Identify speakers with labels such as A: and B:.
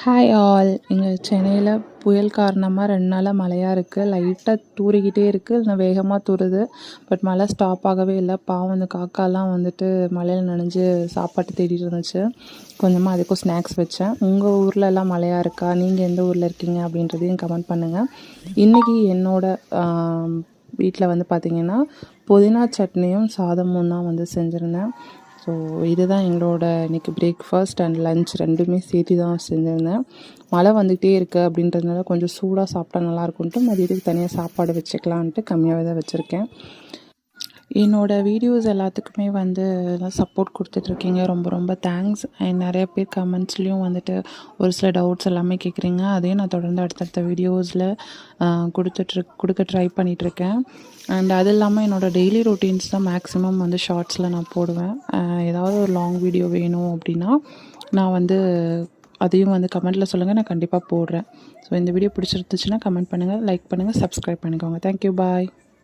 A: Hi all. இங்கே சென்னையில் புயல் காரணமாக 2 நாளாக மழையாக இருக்குது. லைட்டாக தூறிக்கிட்டே இருக்குது, இல்லைனா வேகமாக தூறுது. பட் மழை ஸ்டாப் ஆகவே இல்லை. பாவம் அந்த காக்காலாம் வந்துட்டு மழையில் நனைஞ்சு சாப்பாட்டு தேடிட்டு இருந்துச்சு. கொஞ்சமாக அதுக்கும் ஸ்நாக்ஸ் வச்சேன். உங்கள் ஊரில் எல்லாம் மழையாக இருக்கா? நீங்கள் எந்த ஊரில் இருக்கீங்க அப்படின்றதையும் கமெண்ட் பண்ணுங்கள். இன்றைக்கி என்னோடய வீட்டில் வந்து பார்த்திங்கன்னா புதினா சட்னியும் சாதமும் தான் வந்து செஞ்சுருந்தேன். ஸோ இதுதான் எங்களோட இன்றைக்கி பிரேக்ஃபாஸ்ட் அண்ட் லன்ச் ரெண்டுமே சேர்த்து தான் செஞ்சுருந்தேன். மழை வந்துகிட்டே இருக்குது அப்படின்றதுனால கொஞ்சம் சூடாக சாப்பிட்டா நல்லாயிருக்குன்ட்டு மதியத்துக்கு தனியாக சாப்பாடு வச்சுக்கலான்ட்டு கம்மியாகவே தான் வச்சுருக்கேன். என்னோடய வீடியோஸ் எல்லாத்துக்குமே வந்து எல்லாம் சப்போர்ட் கொடுத்துட்ருக்கீங்க. ரொம்ப ரொம்ப தேங்க்ஸ். அண்ட் நிறைய பேர் கமெண்ட்ஸ்லேயும் வந்துட்டு ஒரு சில டவுட்ஸ் எல்லாமே கேட்குறீங்க. அதையும் நான் தொடர்ந்து அடுத்தடுத்த வீடியோஸில் கொடுக்க ட்ரை பண்ணிகிட்ருக்கேன். அண்ட் அது இல்லாமல் என்னோடய டெய்லி ரொட்டீன்ஸ் தான் மேக்ஸிமம் வந்து ஷார்ட்ஸில் நான் போடுவேன். ஏதாவது ஒரு லாங் வீடியோ வேணும் அப்படின்னா நான் வந்து அதையும் வந்து கமெண்ட்டில் சொல்லுங்கள், நான் கண்டிப்பாக போடுறேன். ஸோ இந்த வீடியோ பிடிச்சிருந்துச்சுன்னா கமெண்ட் பண்ணுங்கள், லைக் பண்ணுங்கள், சப்ஸ்கிரைப் பண்ணிக்கோங்க. தேங்க்யூ, பாய்.